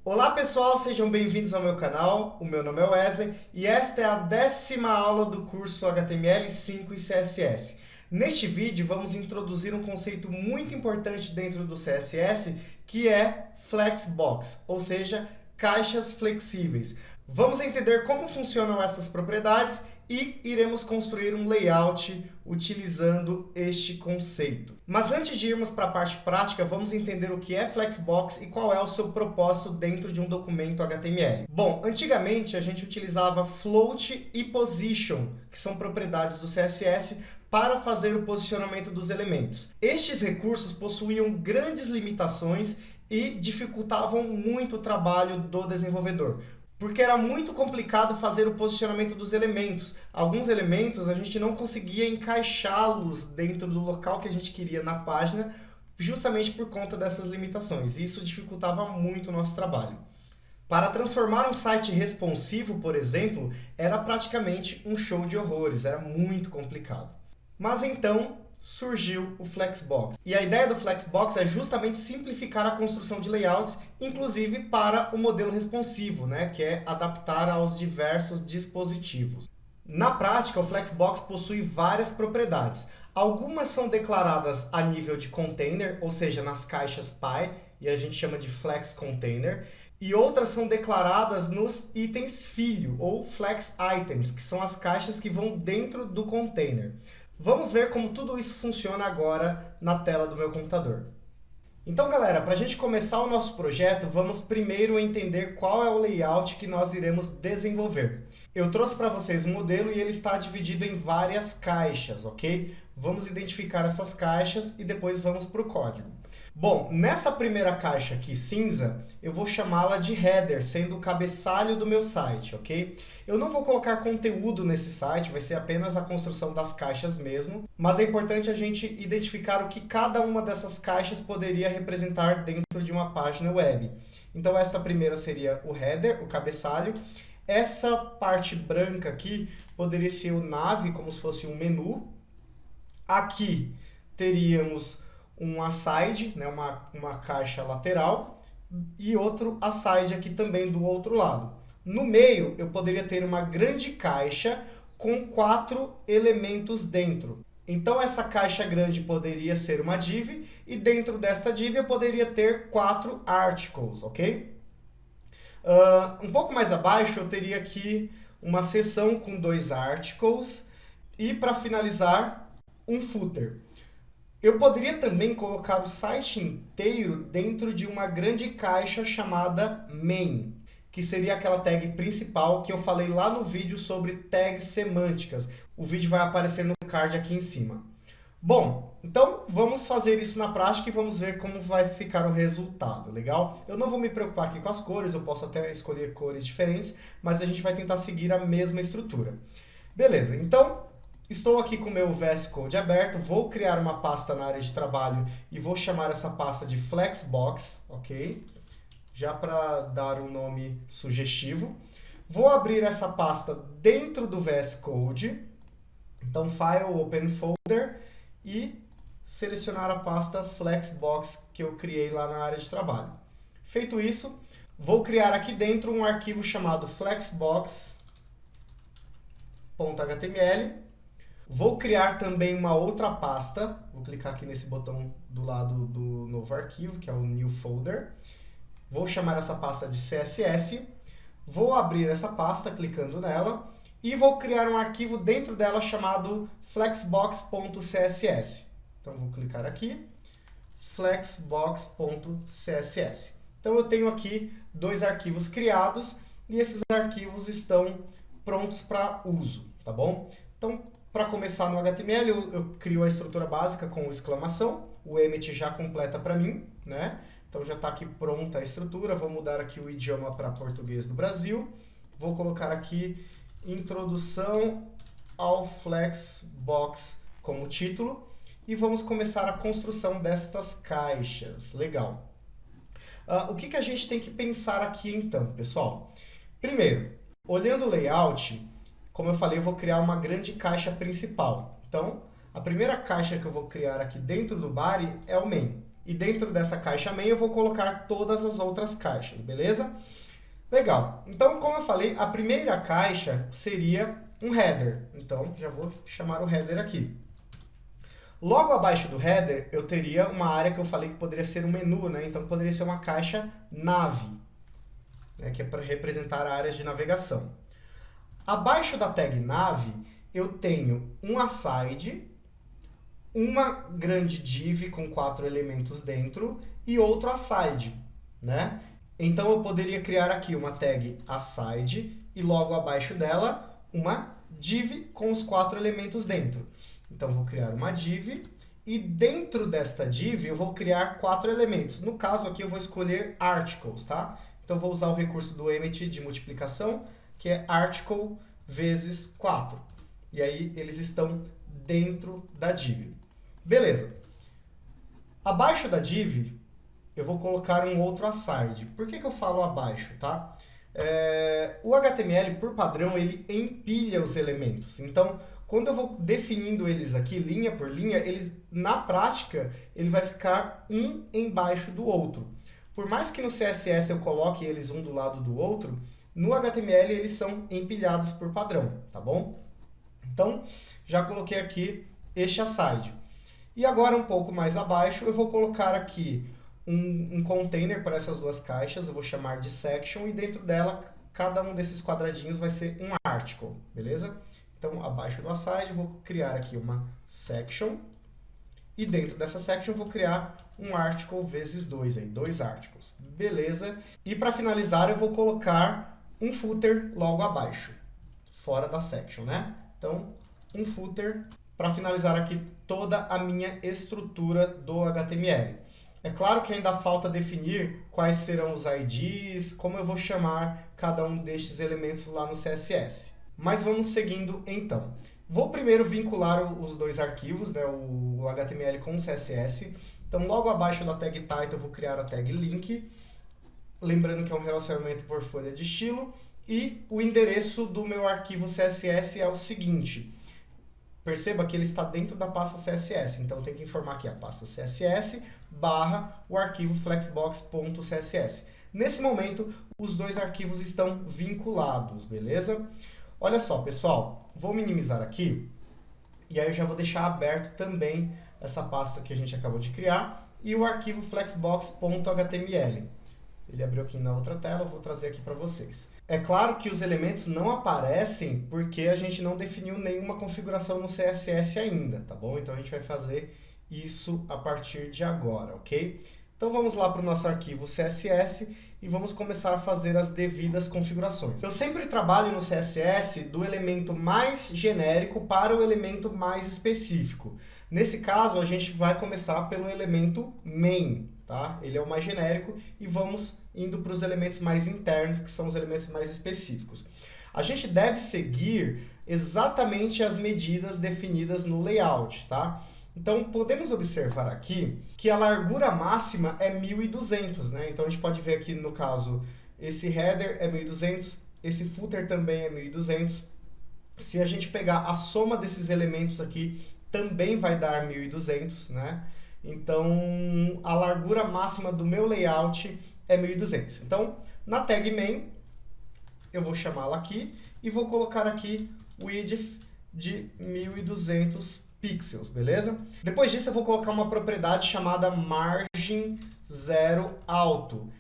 Olá pessoal, sejam bem-vindos ao meu canal. O meu nome é Wesley e esta é a 10ª aula do curso HTML5 e CSS. Neste vídeo vamos introduzir um conceito muito importante dentro do CSS que é Flexbox, ou seja, caixas flexíveis. Vamos entender como funcionam essas propriedades e iremos construir um layout utilizando este conceito. Mas antes de irmos para a parte prática, vamos entender o que é Flexbox e qual é o seu propósito dentro de um documento HTML. Bom, antigamente a gente utilizava float e position, que são propriedades do CSS, para fazer o posicionamento dos elementos. Estes recursos possuíam grandes limitações e dificultavam muito o trabalho do desenvolvedor, porque era muito complicado fazer o posicionamento dos elementos. Alguns elementos a gente não conseguia encaixá-los dentro do local que a gente queria na página, justamente por conta dessas limitações. Isso dificultava muito o nosso trabalho. Para transformar um site responsivo, por exemplo, era praticamente um show de horrores, era muito complicado. Mas então surgiu o Flexbox. E a ideia do Flexbox é justamente simplificar a construção de layouts, inclusive para o modelo responsivo, que é adaptar aos diversos dispositivos. Na prática, o Flexbox possui várias propriedades. Algumas são declaradas a nível de container, ou seja, nas caixas Py, e a gente chama de Flex Container, e outras são declaradas nos itens filho, ou Flex Items, que são as caixas que vão dentro do container. Vamos ver como tudo isso funciona agora na tela do meu computador. Então, galera, para a gente começar o nosso projeto, vamos primeiro entender qual é o layout que nós iremos desenvolver. Eu trouxe para vocês um modelo e ele está dividido em várias caixas, ok? Vamos identificar essas caixas e depois vamos para o código. Bom, nessa primeira caixa aqui, cinza, eu vou chamá-la de header, sendo o cabeçalho do meu site, ok? Eu não vou colocar conteúdo nesse site, vai ser apenas a construção das caixas mesmo, mas é importante a gente identificar o que cada uma dessas caixas poderia representar dentro de uma página web. Então essa primeira seria o header, o cabeçalho. Essa parte branca aqui poderia ser o nav, como se fosse um menu. Aqui teríamos um aside, uma caixa lateral, e outro aside aqui também do outro lado. No meio, eu poderia ter uma grande caixa com 4 elementos dentro. Então, essa caixa grande poderia ser uma div, e dentro desta div eu poderia ter 4 articles, ok? Um pouco mais abaixo, eu teria aqui uma seção com 2 articles, e para finalizar, um footer. Eu poderia também colocar o site inteiro dentro de uma grande caixa chamada main, que seria aquela tag principal que eu falei lá no vídeo sobre tags semânticas. O vídeo vai aparecer no card aqui em cima. Bom, então vamos fazer isso na prática e vamos ver como vai ficar o resultado, legal? Eu não vou me preocupar aqui com as cores, eu posso até escolher cores diferentes, mas a gente vai tentar seguir a mesma estrutura. Beleza, então estou aqui com o meu VS Code aberto, vou criar uma pasta na área de trabalho e vou chamar essa pasta de Flexbox, ok? Já para dar um nome sugestivo. Vou abrir essa pasta dentro do VS Code, então File, Open Folder, e selecionar a pasta Flexbox que eu criei lá na área de trabalho. Feito isso, vou criar aqui dentro um arquivo chamado flexbox.html. Vou criar também uma outra pasta, vou clicar aqui nesse botão do lado do novo arquivo, que é o New Folder. Vou chamar essa pasta de CSS, vou abrir essa pasta clicando nela e vou criar um arquivo dentro dela chamado flexbox.css. Então vou clicar aqui, flexbox.css. Então eu tenho aqui 2 arquivos criados e esses arquivos estão prontos para uso, tá bom? Então, para começar no HTML, eu crio a estrutura básica com exclamação, o Emmet já completa para mim, Então já está aqui pronta a estrutura, vou mudar aqui o idioma para português do Brasil, vou colocar aqui Introdução ao Flexbox como título e vamos começar a construção destas caixas. Legal. O que a gente tem que pensar aqui então, pessoal? Primeiro, olhando o layout, como eu falei, eu vou criar uma grande caixa principal. Então, a primeira caixa que eu vou criar aqui dentro do body é o main. E dentro dessa caixa main eu vou colocar todas as outras caixas, beleza? Legal. Então, como eu falei, a primeira caixa seria um header. Então, já vou chamar o header aqui. Logo abaixo do header, eu teria uma área que eu falei que poderia ser um menu, né? Então, poderia ser uma caixa nave, né? Que é para representar áreas de navegação. Abaixo da tag nave, eu tenho um aside, uma grande div com 4 elementos dentro e outro aside, né? Então, eu poderia criar aqui uma tag aside e logo abaixo dela uma div com os 4 elementos dentro. Então, vou criar uma div e dentro desta div eu vou criar 4 elementos. No caso aqui eu vou escolher articles, tá? Então, vou usar o recurso do emmet de multiplicação, que é article vezes 4. E aí, eles estão dentro da div. Beleza. Abaixo da div, eu vou colocar um outro aside. Por que eu falo abaixo, tá? O HTML, por padrão, ele empilha os elementos. Então, quando eu vou definindo eles aqui, linha por linha, eles, na prática, ele vai ficar um embaixo do outro. Por mais que no CSS eu coloque eles um do lado do outro, no HTML eles são empilhados por padrão, tá bom? Então, já coloquei aqui este aside. E agora, um pouco mais abaixo, eu vou colocar aqui um container para essas duas caixas, eu vou chamar de section, e dentro dela, cada um desses quadradinhos vai ser um article, beleza? Então, abaixo do aside, eu vou criar aqui uma section, e dentro dessa section eu vou criar um article vezes 2, aí, 2 articles, beleza? E para finalizar, eu vou colocar um footer logo abaixo, fora da section, né? Então, um footer para finalizar aqui toda a minha estrutura do HTML. É claro que ainda falta definir quais serão os IDs, como eu vou chamar cada um destes elementos lá no CSS. Mas vamos seguindo então. Vou primeiro vincular os dois arquivos, né, o HTML com o CSS. Então, logo abaixo da tag title, eu vou criar a tag link. Lembrando que é um relacionamento por folha de estilo. E o endereço do meu arquivo CSS é o seguinte. Perceba que ele está dentro da pasta CSS, então tem que informar aqui a pasta CSS barra o arquivo flexbox.css. Nesse momento, os dois arquivos estão vinculados, beleza? Olha só, pessoal, vou minimizar aqui, e aí eu já vou deixar aberto também essa pasta que a gente acabou de criar, e o arquivo flexbox.html. Ele abriu aqui na outra tela, eu vou trazer aqui para vocês. É claro que os elementos não aparecem porque a gente não definiu nenhuma configuração no CSS ainda, tá bom? Então a gente vai fazer isso a partir de agora, ok? Então vamos lá para o nosso arquivo CSS e vamos começar a fazer as devidas configurações. Eu sempre trabalho no CSS do elemento mais genérico para o elemento mais específico. Nesse caso, a gente vai começar pelo elemento main, tá? Ele é o mais genérico e vamos indo para os elementos mais internos, que são os elementos mais específicos. A gente deve seguir exatamente as medidas definidas no layout, tá? Então, podemos observar aqui que a largura máxima é 1.200, né? Então, a gente pode ver aqui, no caso, esse header é 1.200, esse footer também é 1.200. Se a gente pegar a soma desses elementos aqui, também vai dar 1.200, né? Então, a largura máxima do meu layout é 1.200. Então, na tag main, eu vou chamá-la aqui e vou colocar aqui o width de 1.200 pixels, beleza? Depois disso, eu vou colocar uma propriedade chamada margem 0 alto.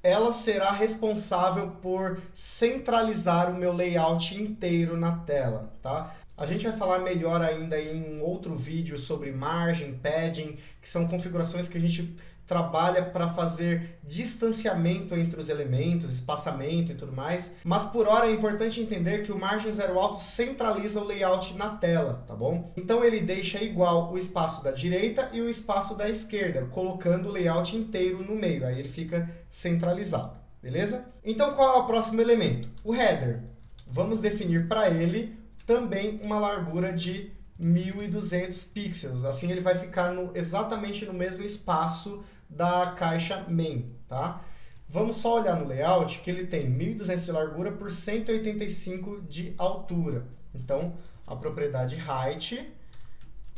Ela será responsável por centralizar o meu layout inteiro na tela, tá? A gente vai falar melhor ainda em um outro vídeo sobre margem, padding, que são configurações que a gente trabalha para fazer distanciamento entre os elementos, espaçamento e tudo mais. Mas por hora é importante entender que o margem 0 alto centraliza o layout na tela, tá bom? Então ele deixa igual o espaço da direita e o espaço da esquerda, colocando o layout inteiro no meio, aí ele fica centralizado, beleza? Então qual é o próximo elemento? O header. Vamos definir para ele também uma largura de 1.200 pixels, assim ele vai ficar exatamente no mesmo espaço da caixa main, tá? Vamos só olhar no layout que ele tem 1.200 de largura por 185 de altura. Então, a propriedade height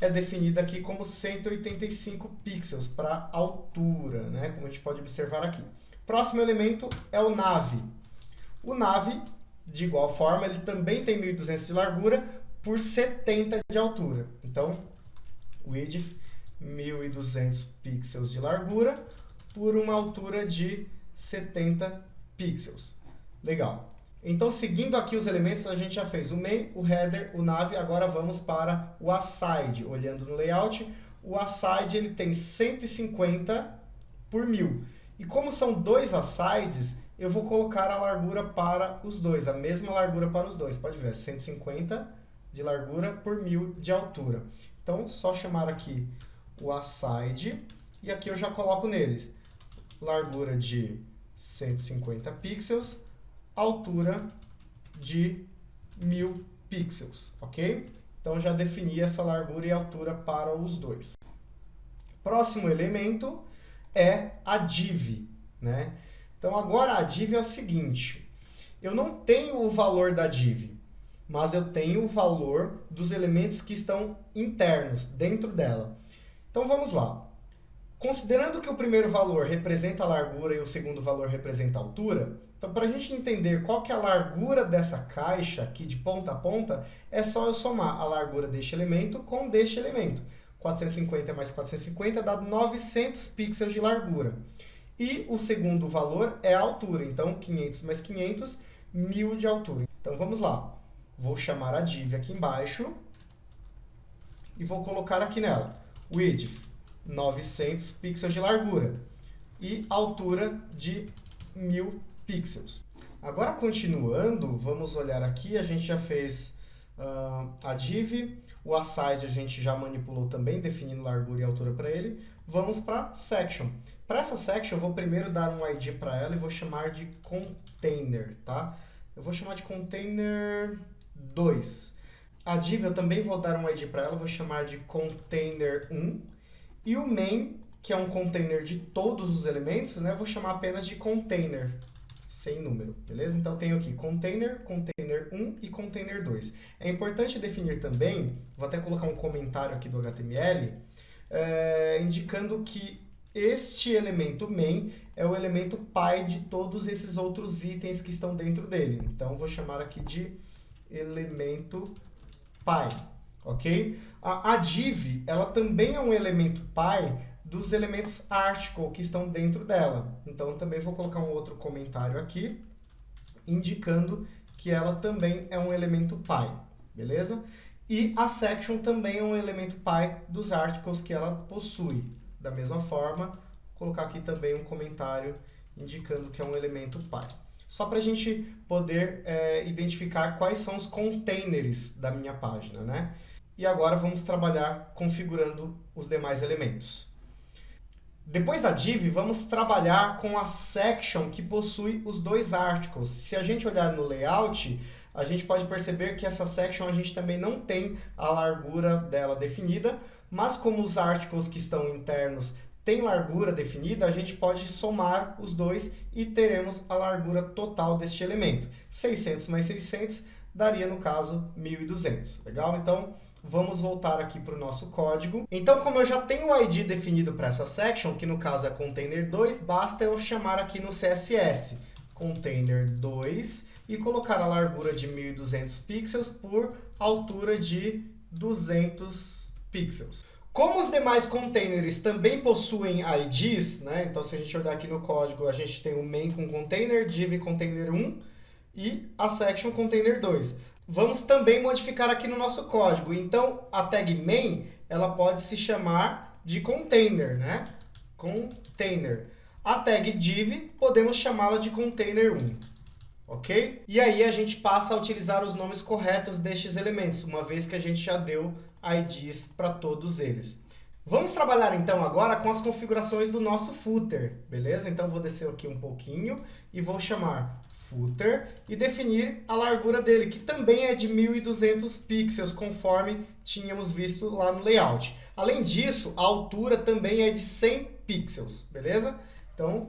é definida aqui como 185 pixels para altura, né? Como a gente pode observar aqui. Próximo elemento é o nav. O nav, de igual forma, ele também tem 1.200 de largura por 70 de altura. Então, width 1.200 pixels de largura por uma altura de 70 pixels. Legal. Então, seguindo aqui os elementos, a gente já fez o main, o header, o nav. Agora vamos para o aside. Olhando no layout, o aside ele tem 150 por 1.000. E como são dois asides, eu vou colocar a largura para os dois, a mesma largura para os dois. Pode ver, 150 de largura por 1.000 de altura. Então, só chamar aqui o aside e aqui eu já coloco neles largura de 150 pixels, altura de 1.000 pixels, ok? Então, já defini essa largura e altura para os dois. Próximo elemento é a div, né? Então, agora a div é o seguinte, eu não tenho o valor da div, mas eu tenho o valor dos elementos que estão internos, dentro dela. Então, vamos lá. Considerando que o primeiro valor representa a largura e o segundo valor representa a altura, então, para a gente entender qual que é a largura dessa caixa aqui de ponta a ponta, é só eu somar a largura deste elemento com deste elemento. 450 mais 450 dá 900 pixels de largura. E o segundo valor é a altura. Então, 500 mais 500, 1.000 de altura. Então, vamos lá. Vou chamar a div aqui embaixo e vou colocar aqui nela width 900 pixels de largura e altura de 1.000 pixels. Agora, continuando, vamos olhar aqui. A gente já fez a div, o aside a gente já manipulou também, definindo largura e altura para ele. Vamos para section. Para essa section, eu vou primeiro dar um ID para ela e vou chamar de container, tá? Eu vou chamar de container 2. A div eu também vou dar um ID para ela, vou chamar de container 1. E o main, que é um container de todos os elementos, né? Eu vou chamar apenas de container, sem número, beleza? Então, eu tenho aqui container, container 1 e container 2. É importante definir também, vou até colocar um comentário aqui do HTML, indicando que este elemento main é o elemento pai de todos esses outros itens que estão dentro dele. Então, vou chamar aqui de elemento pai, ok? A div, ela também é um elemento pai dos elementos article que estão dentro dela. Então, também vou colocar um outro comentário aqui, indicando que ela também é um elemento pai, beleza? E a section também é um elemento pai dos articles que ela possui. Da mesma forma, vou colocar aqui também um comentário indicando que é um elemento pai. Só para a gente poder identificar quais são os containers da minha página, né? E agora vamos trabalhar configurando os demais elementos. Depois da div, vamos trabalhar com a section que possui os dois articles. Se a gente olhar no layout, a gente pode perceber que essa section a gente também não tem a largura dela definida, mas como os articles que estão internos têm largura definida, a gente pode somar os dois e teremos a largura total deste elemento. 600 mais 600 daria, no caso, 1.200. Legal? Então, vamos voltar aqui para o nosso código. Então, como eu já tenho o ID definido para essa section, que no caso é container 2, basta eu chamar aqui no CSS container 2 e colocar a largura de 1.200 pixels por altura de 200 pixels. Como os demais containers também possuem IDs, né? Então, se a gente olhar aqui no código, a gente tem o main com container, div container 1 e a section container 2. Vamos também modificar aqui no nosso código. Então, a tag main, ela pode se chamar de container, né? Container. A tag div, podemos chamá-la de container 1. Ok? E aí a gente passa a utilizar os nomes corretos destes elementos, uma vez que a gente já deu IDs para todos eles. Vamos trabalhar então agora com as configurações do nosso footer, beleza? Então vou descer aqui um pouquinho e vou chamar footer e definir a largura dele, que também é de 1.200 pixels, conforme tínhamos visto lá no layout. Além disso, a altura também é de 100 pixels, beleza? Então,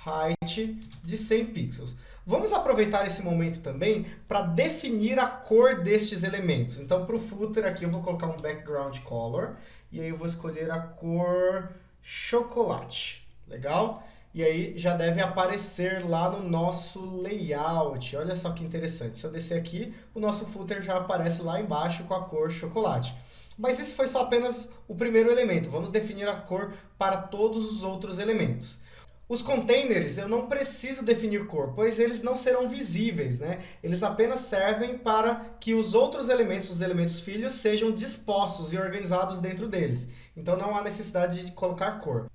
height de 100 pixels. Vamos aproveitar esse momento também para definir a cor destes elementos. Então, para o footer aqui eu vou colocar um background color e aí eu vou escolher a cor chocolate. Legal? E aí já deve aparecer lá no nosso layout. Olha só que interessante. Se eu descer aqui, o nosso footer já aparece lá embaixo com a cor chocolate. Mas isso foi só apenas o primeiro elemento. Vamos definir a cor para todos os outros elementos. Os containers eu não preciso definir cor, pois eles não serão visíveis, né? Eles apenas servem para que os outros elementos, os elementos filhos, sejam dispostos e organizados dentro deles. Então não há necessidade de colocar cor.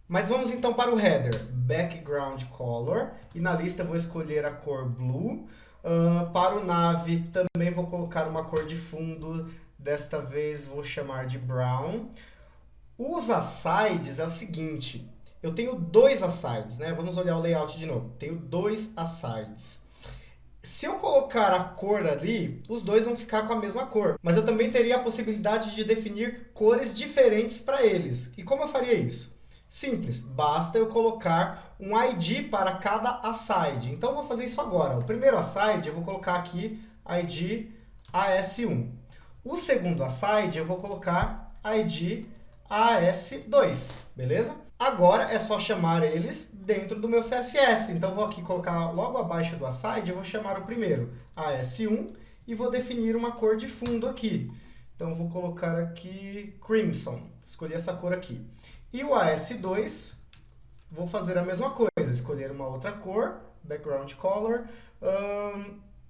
Mas vamos então para o header, background color, e na lista eu vou escolher a cor blue. Para o nav também vou colocar uma cor de fundo, desta vez vou chamar de brown. Os asides é o seguinte, eu tenho dois asides, né? Vamos olhar o layout de novo. Tenho dois asides. Se eu colocar a cor ali, os dois vão ficar com a mesma cor. Mas eu também teria a possibilidade de definir cores diferentes para eles. E como eu faria isso? Simples, basta eu colocar um ID para cada aside. Então eu vou fazer isso agora. O primeiro aside eu vou colocar aqui ID AS1. O segundo aside eu vou colocar ID AS2, beleza? Agora é só chamar eles dentro do meu CSS. Então, vou aqui colocar logo abaixo do aside, eu vou chamar o primeiro AS1 e vou definir uma cor de fundo aqui. Então, vou colocar aqui Crimson, escolhi essa cor aqui. E o AS2, vou fazer a mesma coisa, escolher uma outra cor, background color,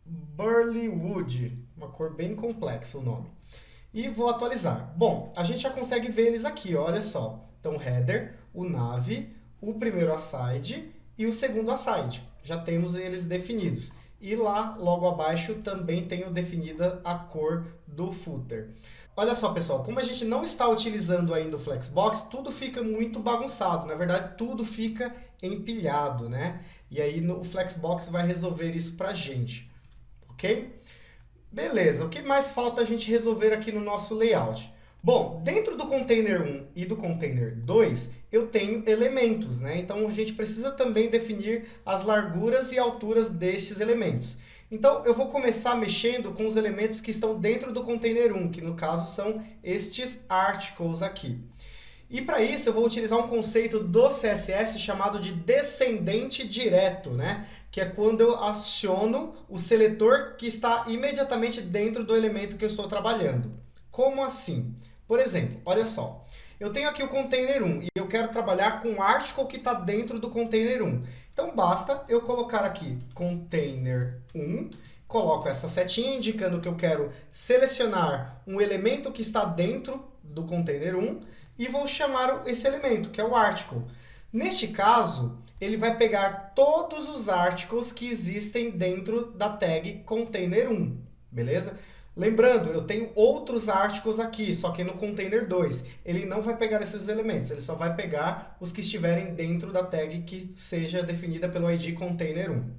Burly Wood, uma cor bem complexa o nome. E vou atualizar. Bom, a gente já consegue ver eles aqui, ó, olha só. Então, header, o nav, o primeiro aside e o segundo aside. Já temos eles definidos. E lá, logo abaixo, também tenho definida a cor do footer. Olha só, pessoal, como a gente não está utilizando ainda o Flexbox, tudo fica muito bagunçado. Na verdade, tudo fica empilhado, né? E aí o Flexbox vai resolver isso pra gente, ok? Beleza, o que mais falta a gente resolver aqui no nosso layout? Bom, dentro do container 1 e do container 2, eu tenho elementos, né? Então, a gente precisa também definir as larguras e alturas destes elementos. Então, eu vou começar mexendo com os elementos que estão dentro do container 1, que no caso são estes articles aqui. E para isso, eu vou utilizar um conceito do CSS chamado de descendente direto, né? Que é quando eu aciono o seletor que está imediatamente dentro do elemento que eu estou trabalhando. Como assim? Por exemplo, olha só, eu tenho aqui o container 1 e eu quero trabalhar com o article que está dentro do container 1. Então, basta eu colocar aqui container 1, coloco essa setinha indicando que eu quero selecionar um elemento que está dentro do container 1 e vou chamar esse elemento, que é o article. Neste caso, ele vai pegar todos os articles que existem dentro da tag container 1, beleza? Lembrando, eu tenho outros articles aqui, só que no container 2. Ele não vai pegar esses elementos, ele só vai pegar os que estiverem dentro da tag que seja definida pelo ID container 1.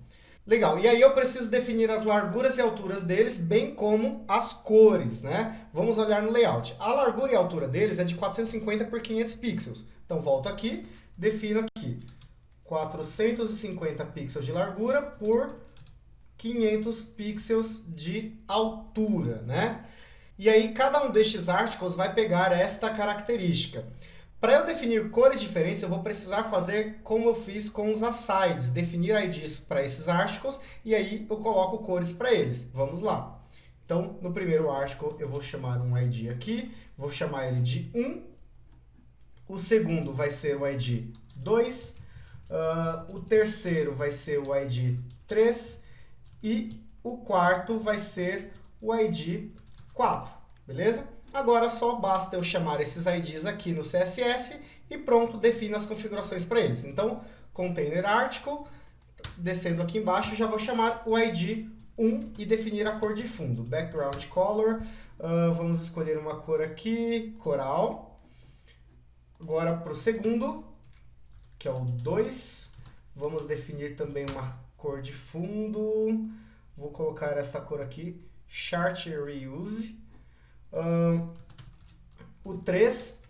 Legal, e aí eu preciso definir as larguras e alturas deles, bem como as cores, né? Vamos olhar no layout. A largura e altura deles é de 450 por 500 pixels. Então, volto aqui, defino aqui 450 pixels de largura por 500 pixels de altura, né? E aí, cada um destes articles vai pegar esta característica. Para eu definir cores diferentes, eu vou precisar fazer como eu fiz com os asides, definir IDs para esses articles, e aí eu coloco cores para eles. Vamos lá. Então, no primeiro article, eu vou chamar um ID aqui, vou chamar ele de 1. O segundo vai ser o ID 2. O terceiro vai ser o ID 3. E o quarto vai ser o ID 4, beleza? Agora só basta eu chamar esses IDs aqui no CSS e pronto, defino as configurações para eles. Então, container article, descendo aqui embaixo, já vou chamar o ID 1 e definir a cor de fundo. Background color, vamos escolher uma cor aqui, coral. Agora para o segundo, que é o 2, vamos definir também uma cor de fundo, vou colocar essa cor aqui, Chart Reuse. O 3,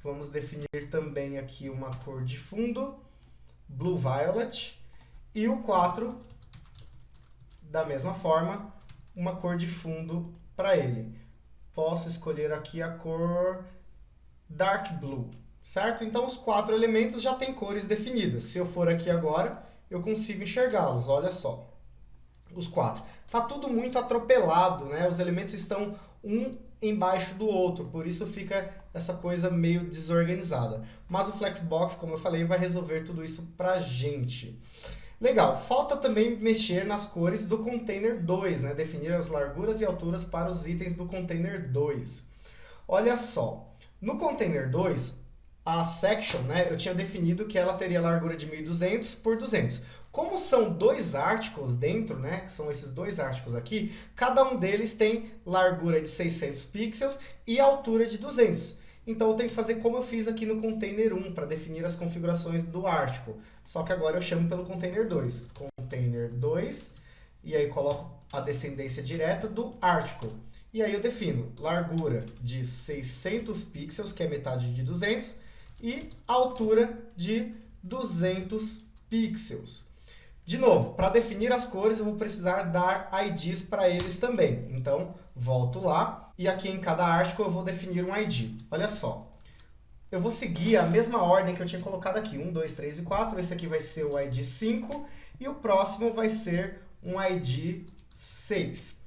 vamos definir também aqui uma cor de fundo, Blue Violet. E o 4, da mesma forma, uma cor de fundo para ele. Posso escolher aqui a cor Dark Blue, certo? Então, os 4 elementos já têm cores definidas. Se eu for aqui agora, eu consigo enxergá-los, olha só. Os 4. Está tudo muito atropelado, né? Os elementos estão um embaixo do outro, por isso fica essa coisa meio desorganizada. Mas o Flexbox, como eu falei, vai resolver tudo isso pra gente. Legal, falta também mexer nas cores do container 2, né? Definir as larguras e alturas para os itens do container 2. Olha só, no container 2, a section, né, eu tinha definido que ela teria largura de 1200 por 200. Como são 2 articles dentro, né, que são esses 2 articles aqui, cada um deles tem largura de 600 pixels e altura de 200. Então, eu tenho que fazer como eu fiz aqui no container 1, para definir as configurações do article. Só que agora eu chamo pelo container 2. Container 2, e aí coloco a descendência direta do article. E aí eu defino largura de 600 pixels, que é metade de 200, e altura de 200 pixels. De novo, para definir as cores, eu vou precisar dar IDs para eles também. Então, volto lá, e aqui em cada article eu vou definir um ID. Olha só, eu vou seguir a mesma ordem que eu tinha colocado aqui. 1, 2, 3 e 4. Esse aqui vai ser o ID 5, e o próximo vai ser um ID 6.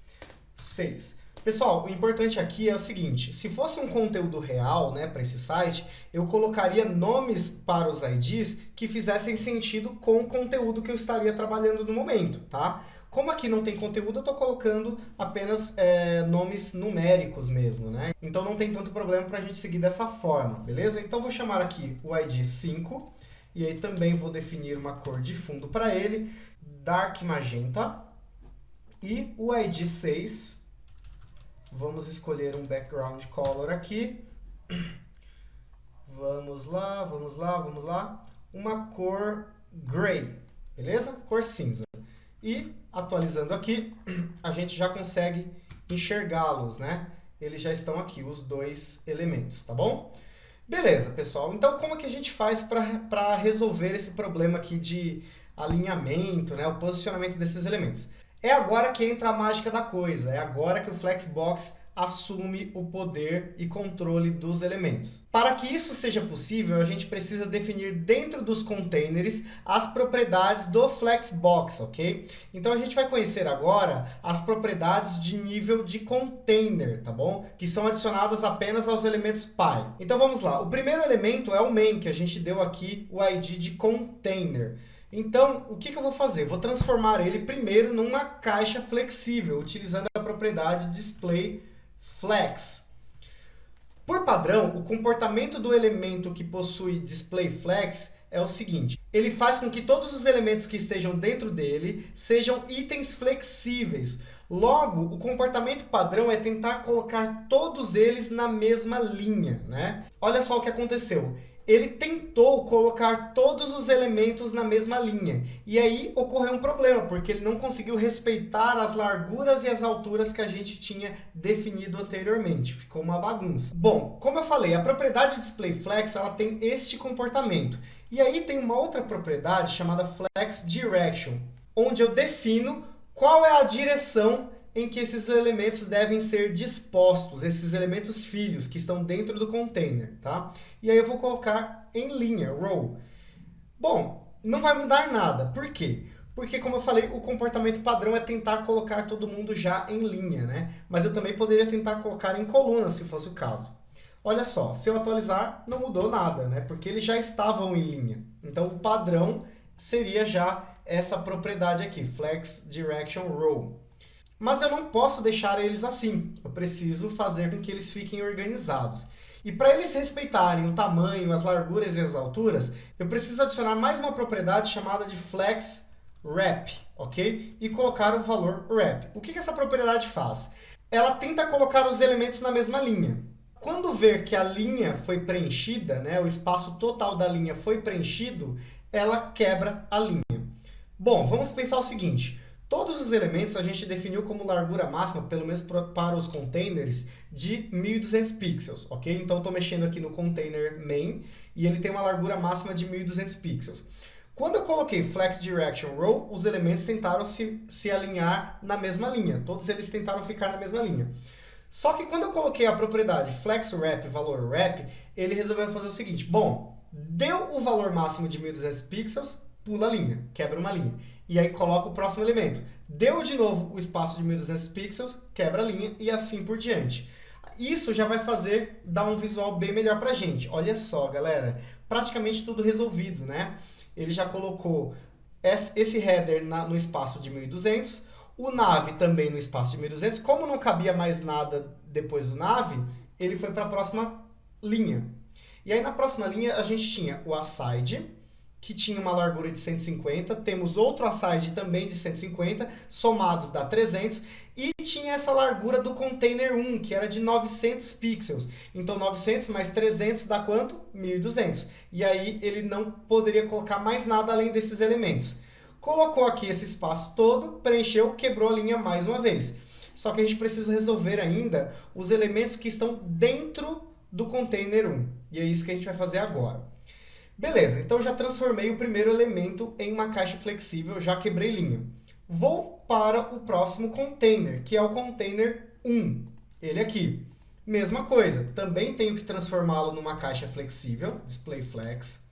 Pessoal, o importante aqui é o seguinte, se fosse um conteúdo real, né, para esse site, eu colocaria nomes para os IDs que fizessem sentido com o conteúdo que eu estaria trabalhando no momento, tá? Como aqui não tem conteúdo, eu estou colocando apenas nomes numéricos mesmo, né? Então não tem tanto problema para a gente seguir dessa forma, beleza? Então vou chamar aqui o ID 5, e aí também vou definir uma cor de fundo para ele, Dark Magenta, e o ID 6... Vamos escolher um background color aqui. Vamos lá. Uma cor gray, beleza? Cor cinza. E, atualizando aqui, a gente já consegue enxergá-los, né? Eles já estão aqui, os 2 elementos, tá bom? Beleza, pessoal. Então, como é que a gente faz para resolver esse problema aqui de alinhamento, né? O posicionamento desses elementos? É agora que entra a mágica da coisa, é agora que o Flexbox assume o poder e controle dos elementos. Para que isso seja possível, a gente precisa definir dentro dos containers as propriedades do Flexbox, ok? Então a gente vai conhecer agora as propriedades de nível de container, tá bom? Que são adicionadas apenas aos elementos Py. Então vamos lá, o primeiro elemento é o main, que a gente deu aqui o ID de container. Então, o que eu vou fazer? Vou transformar ele primeiro numa caixa flexível, utilizando a propriedade displayFlex. Por padrão, o comportamento do elemento que possui displayFlex é o seguinte. Ele faz com que todos os elementos que estejam dentro dele sejam itens flexíveis. Logo, o comportamento padrão é tentar colocar todos eles na mesma linha, né? Olha só o que aconteceu. Ele tentou colocar todos os elementos na mesma linha. E aí ocorreu um problema, porque ele não conseguiu respeitar as larguras e as alturas que a gente tinha definido anteriormente. Ficou uma bagunça. Bom, como eu falei, a propriedade displayFlex ela tem este comportamento. E aí tem uma outra propriedade chamada FlexDirection, onde eu defino qual é a direção em que esses elementos devem ser dispostos, esses elementos filhos que estão dentro do container, tá? E aí eu vou colocar em linha, row. Bom, não vai mudar nada. Por quê? Porque, como eu falei, o comportamento padrão é tentar colocar todo mundo já em linha, né? Mas eu também poderia tentar colocar em coluna, se fosse o caso. Olha só, se eu atualizar, não mudou nada, né? Porque eles já estavam em linha. Então, o padrão seria já essa propriedade aqui, FlexDirectionRow. Mas eu não posso deixar eles assim. Eu preciso fazer com que eles fiquem organizados. E para eles respeitarem o tamanho, as larguras e as alturas, eu preciso adicionar mais uma propriedade chamada de FlexWrap, ok? E colocar o valor wrap. O que essa propriedade faz? Ela tenta colocar os elementos na mesma linha. Quando ver que a linha foi preenchida, né, o espaço total da linha foi preenchido, ela quebra a linha. Bom, vamos pensar o seguinte. Todos os elementos a gente definiu como largura máxima, pelo menos para os containers, de 1200 pixels, ok? Então, estou mexendo aqui no container main e ele tem uma largura máxima de 1200 pixels. Quando eu coloquei Flex Direction Row, os elementos tentaram se alinhar na mesma linha. Todos eles tentaram ficar na mesma linha. Só que quando eu coloquei a propriedade Flex Wrap, valor Wrap, ele resolveu fazer o seguinte. Bom, deu o valor máximo de 1200 pixels, pula a linha, quebra uma linha. E aí coloca o próximo elemento. Deu de novo o espaço de 1200 pixels, quebra a linha e assim por diante. Isso já vai dar um visual bem melhor pra gente. Olha só, galera, praticamente tudo resolvido, né? Ele já colocou esse header no espaço de 1200, o nav também no espaço de 1200. Como não cabia mais nada depois do nav, ele foi para a próxima linha. E aí na próxima linha a gente tinha o aside, que tinha uma largura de 150, temos outro aside também de 150, somados dá 300, e tinha essa largura do container 1, que era de 900 pixels. Então 900 mais 300 dá quanto? 1200. E aí ele não poderia colocar mais nada além desses elementos. Colocou aqui esse espaço todo, preencheu, quebrou a linha mais uma vez. Só que a gente precisa resolver ainda os elementos que estão dentro do container 1. E é isso que a gente vai fazer agora. Beleza, então já transformei o primeiro elemento em uma caixa flexível, já quebrei linha. Vou para o próximo container, que é o container 1. Ele aqui. Mesma coisa, também tenho que transformá-lo numa caixa flexível, display flex.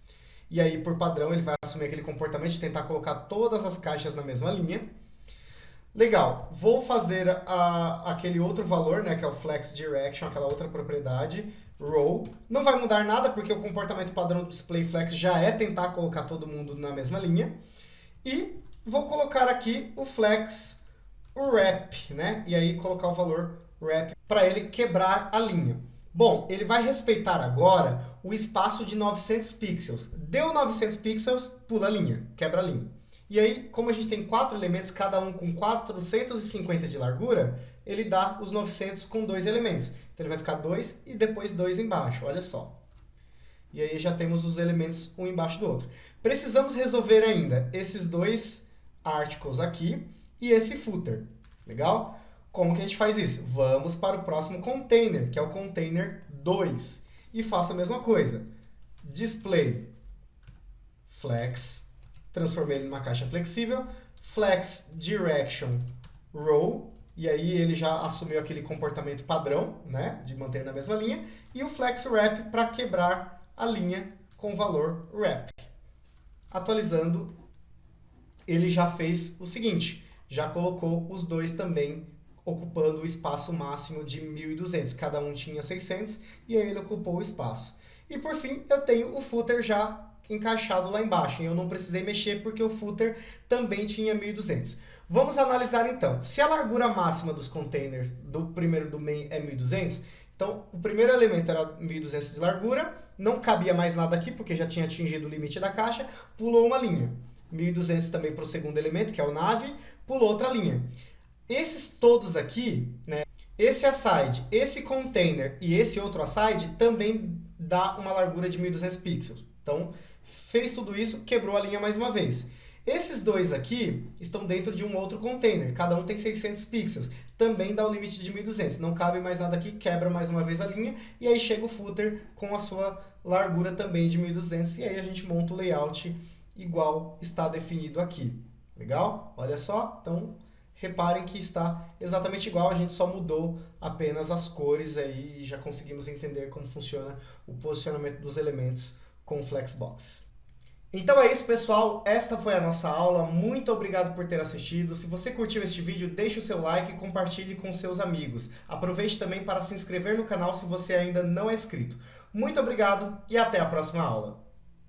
E aí, por padrão, ele vai assumir aquele comportamento de tentar colocar todas as caixas na mesma linha. Legal, vou fazer aquele outro valor, né, que é o flex direction, aquela outra propriedade, row. Não vai mudar nada, porque o comportamento padrão do display flex já é tentar colocar todo mundo na mesma linha. E vou colocar aqui o flex wrap, né, e aí colocar o valor wrap para ele quebrar a linha. Bom, ele vai respeitar agora o espaço de 900 pixels. Deu 900 pixels, pula a linha, quebra a linha. E aí, como a gente tem 4 elementos, cada um com 450 de largura, ele dá os 900 com 2 elementos. Então ele vai ficar 2 e depois 2 embaixo, olha só. E aí já temos os elementos um embaixo do outro. Precisamos resolver ainda esses dois articles aqui e esse footer. Legal? Como que a gente faz isso? Vamos para o próximo container, que é o container 2. E faço a mesma coisa. Display flex, transformei ele numa caixa flexível. Flex direction row, e aí ele já assumiu aquele comportamento padrão, né, de manter na mesma linha. E o flex wrap para quebrar a linha com o valor wrap. Atualizando, ele já fez o seguinte, já colocou os dois também ocupando o espaço máximo de 1200. Cada um tinha 600 e aí ele ocupou o espaço. E por fim, eu tenho o footer já encaixado lá embaixo. E eu não precisei mexer porque o footer também tinha 1200. Vamos analisar então. Se a largura máxima dos containers do primeiro do main é 1200, então o primeiro elemento era 1200 de largura, não cabia mais nada aqui porque já tinha atingido o limite da caixa, pulou uma linha. 1200 também para o segundo elemento, que é o nav, pulou outra linha. Esses todos aqui, né, esse aside, esse container e esse outro aside também dá uma largura de 1200 pixels. Então, fez tudo isso, quebrou a linha mais uma vez. Esses dois aqui estão dentro de um outro container, cada um tem 600 pixels. Também dá o limite de 1200, não cabe mais nada aqui, quebra mais uma vez a linha, e aí chega o footer com a sua largura também de 1200, e aí a gente monta o layout igual está definido aqui. Legal? Olha só, então reparem que está exatamente igual, a gente só mudou apenas as cores aí e já conseguimos entender como funciona o posicionamento dos elementos com o Flexbox. Então é isso, pessoal. Esta foi a nossa aula. Muito obrigado por ter assistido. Se você curtiu este vídeo, deixe o seu like e compartilhe com seus amigos. Aproveite também para se inscrever no canal se você ainda não é inscrito. Muito obrigado e até a próxima aula.